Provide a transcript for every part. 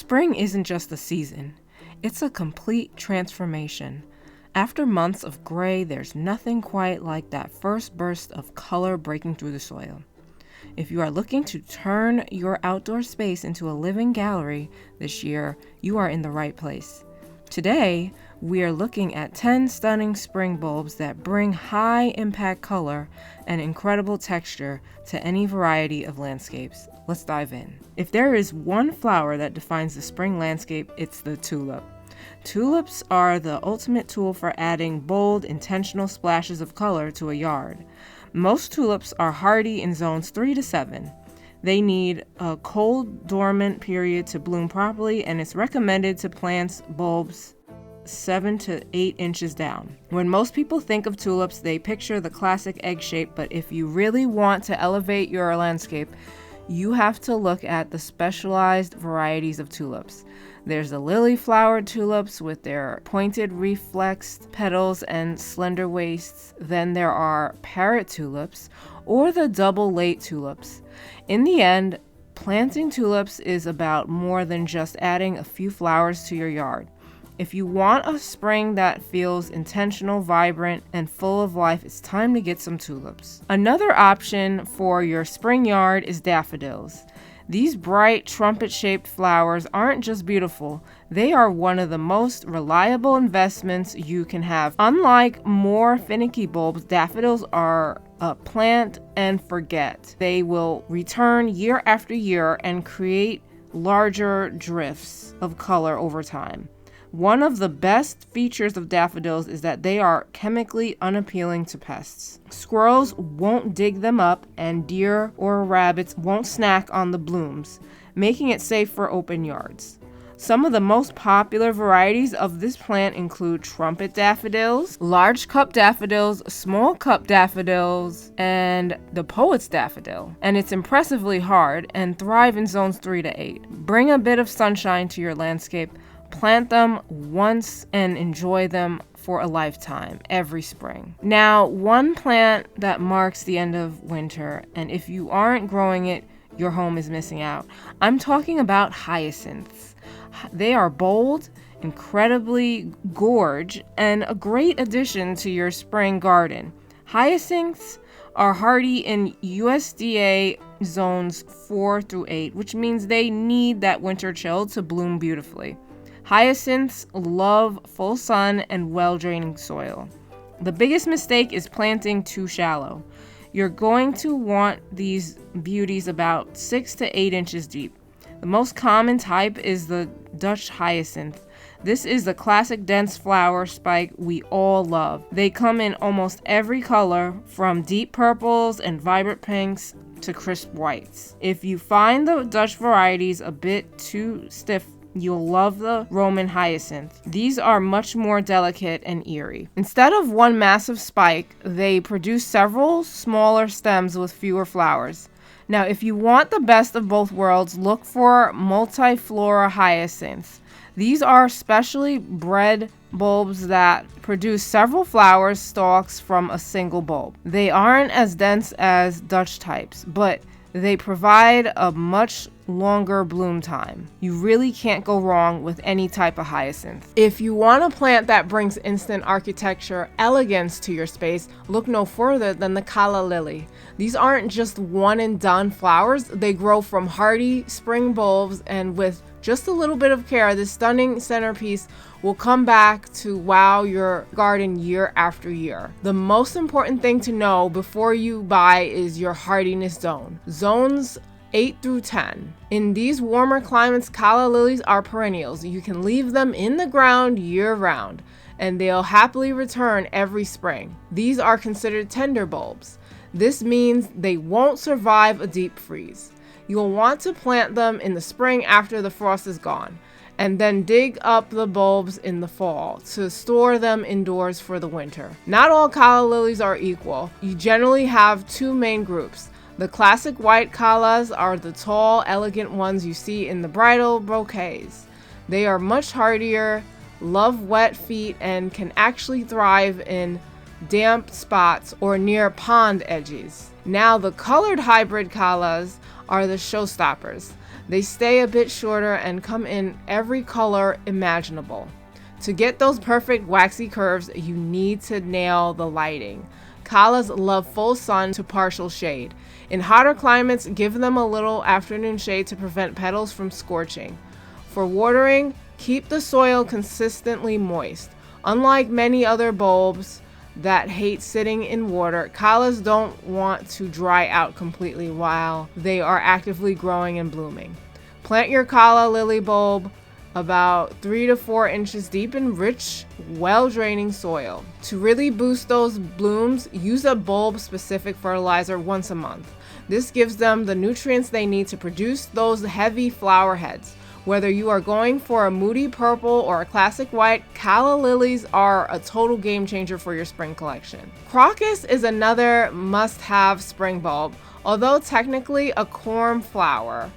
Spring isn't just a season, it's a complete transformation. After months of gray, there's nothing quite like that first burst of color breaking through the soil. If you are looking to turn your outdoor space into a living gallery this year, you are in the right place. Today, we are looking at 10 stunning spring bulbs that bring high impact color and incredible texture to any variety of landscapes. Let's dive in. If there is one flower that defines the spring landscape, it's the tulip. Tulips are the ultimate tool for adding bold, intentional splashes of color to a yard. Most tulips are hardy in zones 3 to 7. They need a cold, dormant period to bloom properly, and it's recommended to plant bulbs 7 to 8 inches down. When most people think of tulips, they picture the classic egg shape, but if you really want to elevate your landscape, you have to look at the specialized varieties of tulips. There's the lily-flowered tulips with their pointed reflexed petals and slender waists. Then there are parrot tulips or the double late tulips. In the end, planting tulips is about more than just adding a few flowers to your yard. If you want a spring that feels intentional, vibrant, and full of life, it's time to get some tulips. Another option for your spring yard is daffodils. These bright trumpet-shaped flowers aren't just beautiful, they are one of the most reliable investments you can have. Unlike more finicky bulbs, daffodils are a plant and forget. They will return year after year and create larger drifts of color over time. One of the best features of daffodils is that they are chemically unappealing to pests. Squirrels won't dig them up, and deer or rabbits won't snack on the blooms, making it safe for open yards. Some of the most popular varieties of this plant include trumpet daffodils, large cup daffodils, small cup daffodils, and the poet's daffodil. And it's impressively hard and thrive in zones 3 to 8. Bring a bit of sunshine to your landscape. Plant them once and enjoy them for a lifetime, every spring. Now, one plant that marks the end of winter, and if you aren't growing it, your home is missing out. I'm talking about hyacinths. They are bold, incredibly gorge, and a great addition to your spring garden. Hyacinths are hardy in USDA zones 4 through 8, which means they need that winter chill to bloom beautifully. Hyacinths love full sun and well-draining soil. The biggest mistake is planting too shallow. You're going to want these beauties about 6 to 8 inches deep. The most common type is the Dutch hyacinth. This is the classic dense flower spike we all love. They come in almost every color, from deep purples and vibrant pinks to crisp whites. If you find the Dutch varieties a bit too stiff, you'll love the Roman hyacinth. These are much more delicate and eerie. Instead of one massive spike, they produce several smaller stems with fewer flowers. Now, if you want the best of both worlds, look for multiflora hyacinths. These are specially bred bulbs that produce several flower stalks from a single bulb. They aren't as dense as Dutch types, but they provide a much longer bloom time. You really can't go wrong with any type of hyacinth. If you want a plant that brings instant architecture elegance to your space, look no further than the calla lily. These aren't just one and done flowers. They grow from hardy spring bulbs, and with just a little bit of care, this stunning centerpiece will come back to wow your garden year after year. The most important thing to know before you buy is your hardiness zone. Zones 8 through 10. In these warmer climates, calla lilies are perennials. You can leave them in the ground year-round, and they'll happily return every spring. These are considered tender bulbs. This means they won't survive a deep freeze. You'll want to plant them in the spring after the frost is gone, and then dig up the bulbs in the fall to store them indoors for the winter. Not all calla lilies are equal. You generally have two main groups. The classic white callas are the tall, elegant ones you see in the bridal bouquets. They are much hardier, love wet feet, and can actually thrive in damp spots or near pond edges. Now, the colored hybrid callas are the showstoppers. They stay a bit shorter and come in every color imaginable. To get those perfect waxy curves, you need to nail the lighting. Callas love full sun to partial shade. In hotter climates, give them a little afternoon shade to prevent petals from scorching. For watering, keep the soil consistently moist. Unlike many other bulbs that hate sitting in water, callas don't want to dry out completely while they are actively growing and blooming. Plant your calla lily bulb about 3 to 4 inches deep in rich, well-draining soil. To really boost those blooms, use a bulb-specific fertilizer once a month. This gives them the nutrients they need to produce those heavy flower heads. Whether you are going for a moody purple or a classic white, calla lilies are a total game changer for your spring collection. Crocus is another must-have spring bulb, although technically a corm flower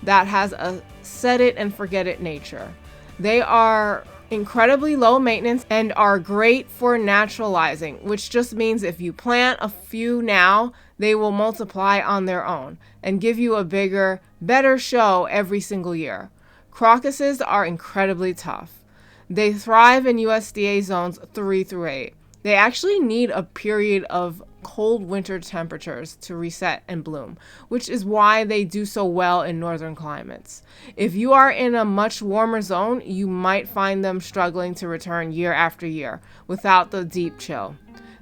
that has a set it and forget it nature. They are incredibly low maintenance and are great for naturalizing, which just means if you plant a few now, they will multiply on their own and give you a bigger, better show every single year. Crocuses are incredibly tough. They thrive in USDA zones 3 through 8. They actually need a period of cold winter temperatures to reset and bloom, which is why they do so well in northern climates. If you are in a much warmer zone, you might find them struggling to return year after year without the deep chill.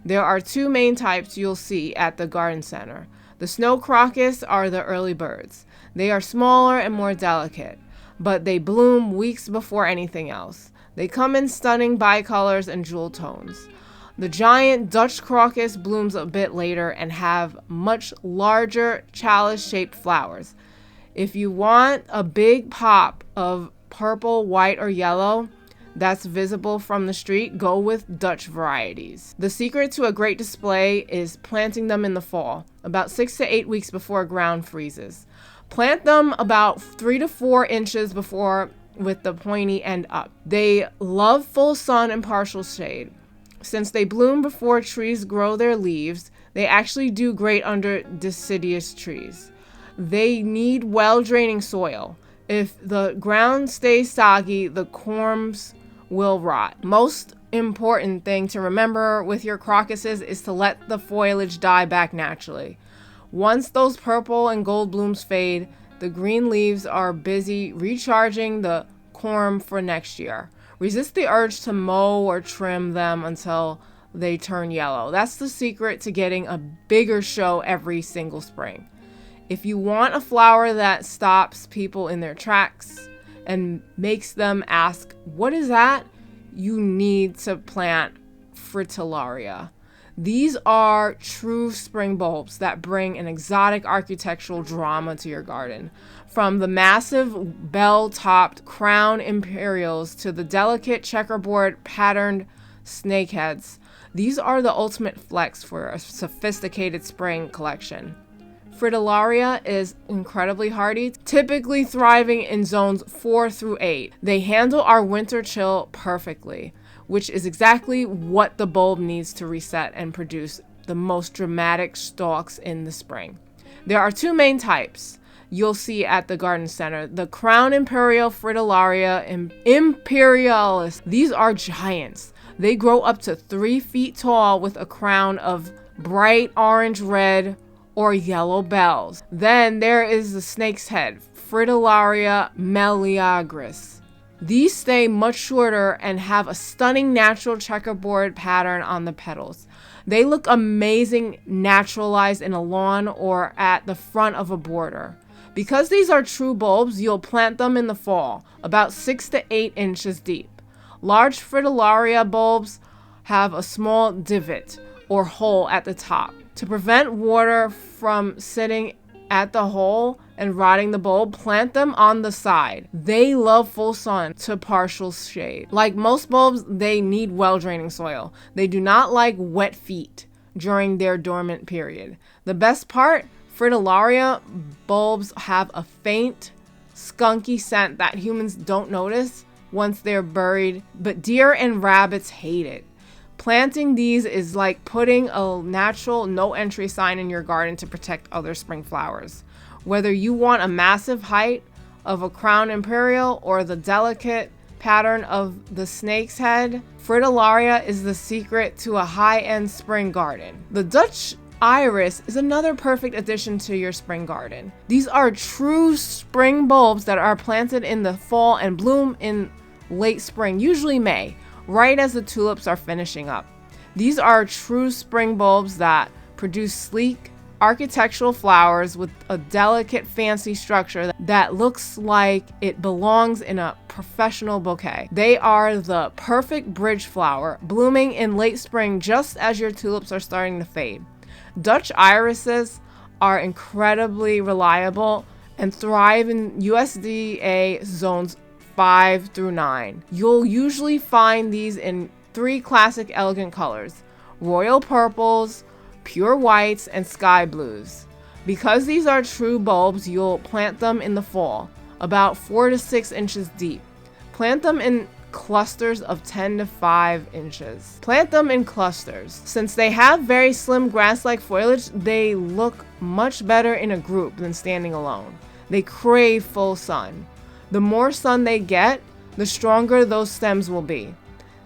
There are 2 main types you'll see at the garden center. The snow crocus are the early birds. They are smaller and more delicate, but they bloom weeks before anything else. They come in stunning bicolors and jewel tones. The giant Dutch crocus blooms a bit later and have much larger chalice-shaped flowers. If you want a big pop of purple, white, or yellow that's visible from the street, go with Dutch varieties. The secret to a great display is planting them in the fall, about 6 to 8 weeks before ground freezes. Plant them about 3 to 4 inches before with the pointy end up. They love full sun and partial shade. Since they bloom before trees grow their leaves, they actually do great under deciduous trees. They need well-draining soil. If the ground stays soggy, the corms will rot. Most important thing to remember with your crocuses is to let the foliage die back naturally. Once those purple and gold blooms fade, the green leaves are busy recharging the corm for next year. Resist the urge to mow or trim them until they turn yellow. That's the secret to getting a bigger show every single spring. If you want a flower that stops people in their tracks and makes them ask, "What is that?" you need to plant fritillaria. These are true spring bulbs that bring an exotic architectural drama to your garden. From the massive bell-topped crown imperials to the delicate checkerboard patterned snakeheads, these are the ultimate flex for a sophisticated spring collection. Fritillaria is incredibly hardy, typically thriving in zones 4 through 8. They handle our winter chill perfectly, which is exactly what the bulb needs to reset and produce the most dramatic stalks in the spring. There are 2 main types you'll see at the garden center: the crown imperial fritillaria and imperialis. These are giants. They grow up to 3 feet tall with a crown of bright orange, red, or yellow bells. Then there is the snake's head, Fritillaria meleagris. These stay much shorter and have a stunning natural checkerboard pattern on the petals. They look amazing naturalized in a lawn or at the front of a border. Because these are true bulbs, you'll plant them in the fall, about 6 to 8 inches deep. Large Fritillaria bulbs have a small divot or hole at the top. To prevent water from sitting at the hole and rotting the bulb, plant them on the side. They love full sun to partial shade. Like most bulbs, they need well-draining soil. They do not like wet feet during their dormant period. The best part, Fritillaria bulbs have a faint, skunky scent that humans don't notice once they're buried, but deer and rabbits hate it. Planting these is like putting a natural no-entry sign in your garden to protect other spring flowers. Whether you want a massive height of a crown imperial or the delicate pattern of the snake's head, fritillaria is the secret to a high-end spring garden. The Dutch iris is another perfect addition to your spring garden. These are true spring bulbs that are planted in the fall and bloom in late spring, usually May, right as the tulips are finishing up. These are true spring bulbs that produce sleek, architectural flowers with a delicate, fancy structure that looks like it belongs in a professional bouquet. They are the perfect bridge flower, blooming in late spring just as your tulips are starting to fade. Dutch irises are incredibly reliable and thrive in USDA zones 5 through 9. You'll usually find these in 3 classic elegant colors: royal purples, pure whites, and sky blues. Because these are true bulbs, you'll plant them in the fall, about 4 to 6 inches deep. Plant them in clusters of 10 to 5 inches. Plant them in clusters. Since they have very slim grass-like foliage, they look much better in a group than standing alone. They crave full sun. The more sun they get, the stronger those stems will be.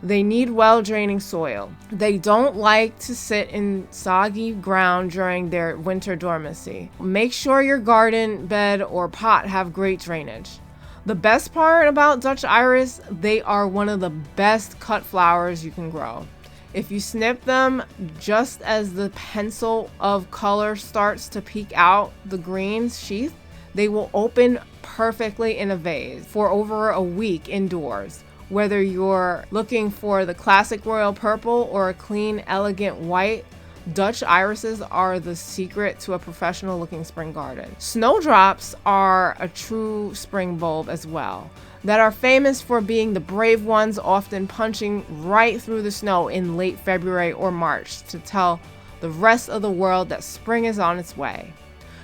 They need well-draining soil. They don't like to sit in soggy ground during their winter dormancy. Make sure your garden bed or pot have great drainage. The best part about Dutch iris, they are one of the best cut flowers you can grow. If you snip them just as the pencil of color starts to peek out the green sheath, they will open perfectly in a vase for over a week indoors. Whether you're looking for the classic royal purple or a clean, elegant white, Dutch irises are the secret to a professional looking spring garden. Snowdrops are a true spring bulb as well, that are famous for being the brave ones, often punching right through the snow in late February or March to tell the rest of the world that spring is on its way.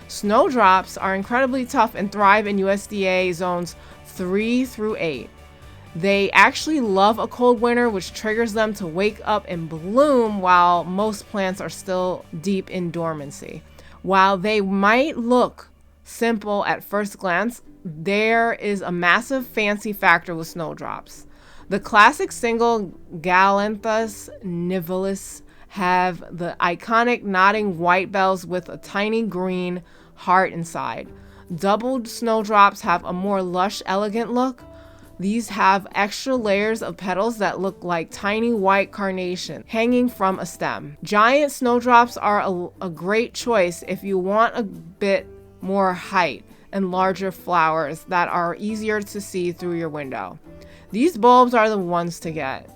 Snowdrops are incredibly tough and thrive in USDA zones 3 through 8. They actually love a cold winter, which triggers them to wake up and bloom while most plants are still deep in dormancy. While they might look simple at first glance, there is a massive fancy factor with snowdrops. The classic single Galanthus nivalis have the iconic nodding white bells with a tiny green heart inside. Doubled snowdrops have a more lush, elegant look. These have extra layers of petals that look like tiny white carnations hanging from a stem. Giant snowdrops are a great choice if you want a bit more height and larger flowers that are easier to see through your window. These bulbs are the ones to get.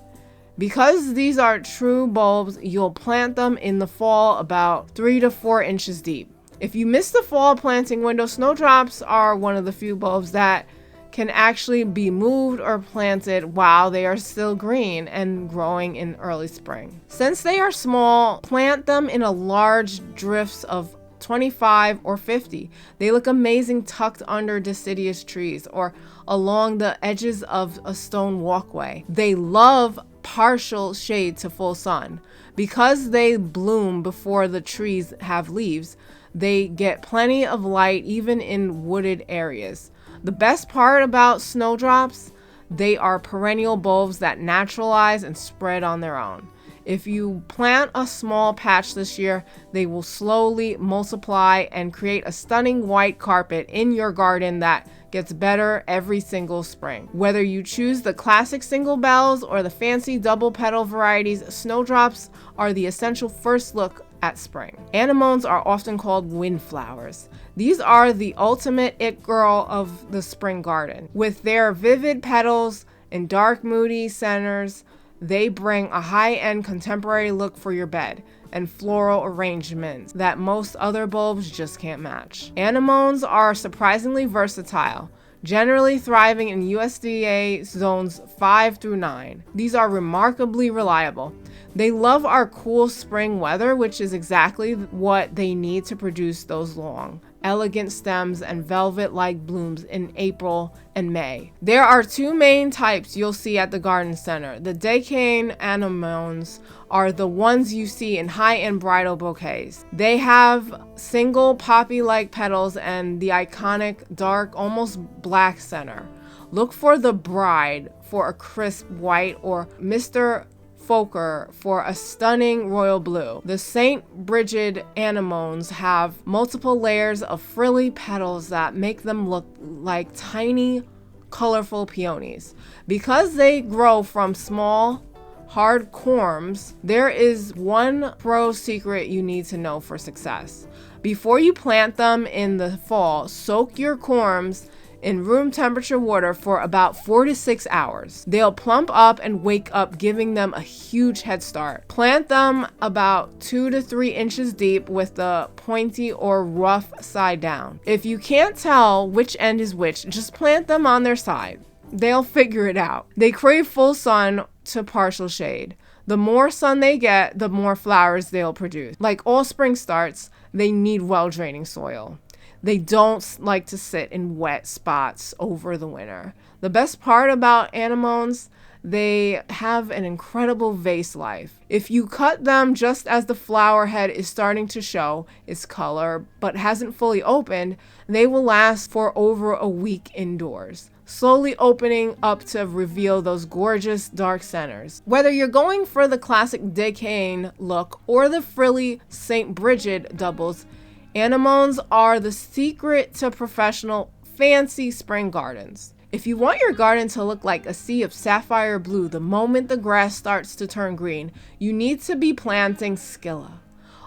Because these are true bulbs, you'll plant them in the fall about 3 to 4 inches deep. If you miss the fall planting window, snowdrops are one of the few bulbs that can actually be moved or planted while they are still green and growing in early spring. Since they are small, plant them in a large drifts of 25 or 50. They look amazing tucked under deciduous trees or along the edges of a stone walkway. They love partial shade to full sun. Because they bloom before the trees have leaves, they get plenty of light even in wooded areas. The best part about snowdrops, they are perennial bulbs that naturalize and spread on their own. If you plant a small patch this year, they will slowly multiply and create a stunning white carpet in your garden that gets better every single spring. Whether you choose the classic single bells or the fancy double petal varieties, snowdrops are the essential first look at spring. Anemones are often called windflowers. These are the ultimate it girl of the spring garden. With their vivid petals and dark moody centers, they bring a high-end contemporary look for your bed and floral arrangements that most other bulbs just can't match. Anemones are surprisingly versatile, generally thriving in USDA zones 5 through 9. These are remarkably reliable. They love our cool spring weather, which is exactly what they need to produce those long, elegant stems and velvet-like blooms in April and May. There are two main types you'll see at the garden center. The decane anemones are the ones you see in high-end bridal bouquets. They have single poppy-like petals and the iconic dark, almost black center. Look for the bride for a crisp white or Mr. Fokker for a stunning royal blue. The St. Bridget anemones have multiple layers of frilly petals that make them look like tiny, colorful peonies. Because they grow from small, hard corms, there is one pro secret you need to know for success. Before you plant them in the fall, soak your corms in room temperature water for about 4 to 6 hours. They'll plump up and wake up, giving them a huge head start. Plant them about 2 to 3 inches deep with the pointy or rough side down. If you can't tell which end is which, just plant them on their side. They'll figure it out. They crave full sun to partial shade. The more sun they get, the more flowers they'll produce. Like all spring starts, they need well-draining soil. They don't like to sit in wet spots over the winter. The best part about anemones, they have an incredible vase life. If you cut them just as the flower head is starting to show its color but hasn't fully opened, they will last for over a week indoors, slowly opening up to reveal those gorgeous dark centers. Whether you're going for the classic decane look or the frilly St. Bridget doubles, anemones are the secret to professional, fancy spring gardens. If you want your garden to look like a sea of sapphire blue the moment the grass starts to turn green, you need to be planting scilla,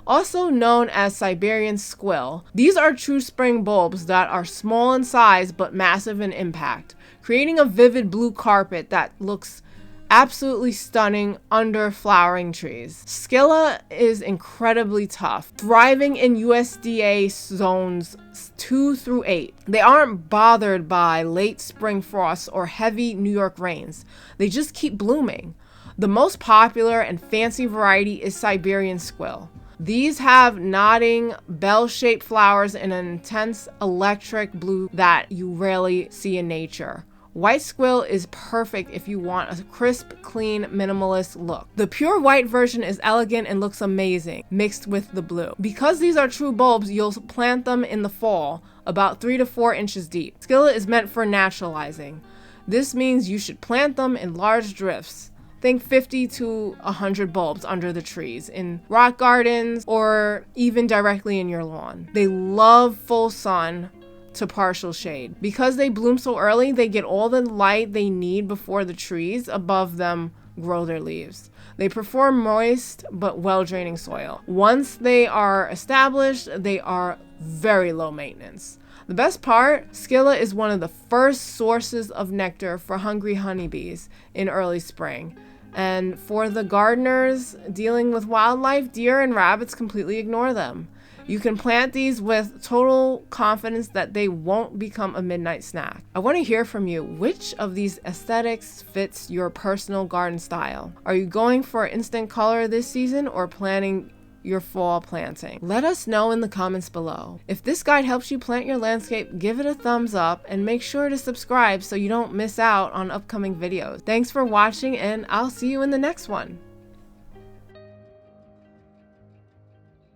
also known as Siberian squill. These are true spring bulbs that are small in size but massive in impact, creating a vivid blue carpet that looks absolutely stunning under flowering trees. Scilla is incredibly tough, thriving in USDA zones 2 through 8. They aren't bothered by late spring frosts or heavy New York rains. They just keep blooming. The most popular and fancy variety is Siberian squill. These have nodding, bell-shaped flowers in an intense electric blue that you rarely see in nature. White squill is perfect if you want a crisp, clean, minimalist look. The pure white version is elegant and looks amazing, mixed with the blue. Because these are true bulbs, you'll plant them in the fall, about 3 to 4 inches deep. Scilla is meant for naturalizing. This means you should plant them in large drifts. Think 50 to 100 bulbs under the trees, in rock gardens, or even directly in your lawn. They love full sun to partial shade. Because they bloom so early, they get all the light they need before the trees above them grow their leaves. They prefer moist but well-draining soil. Once they are established, they are very low maintenance. The best part, scilla is one of the first sources of nectar for hungry honeybees in early spring. And for the gardeners dealing with wildlife, deer and rabbits completely ignore them. You can plant these with total confidence that they won't become a midnight snack. I want to hear from you. Which of these aesthetics fits your personal garden style? Are you going for instant color this season or planning your fall planting? Let us know in the comments below. If this guide helps you plant your landscape, give it a thumbs up and make sure to subscribe so you don't miss out on upcoming videos. Thanks for watching, and I'll see you in the next one.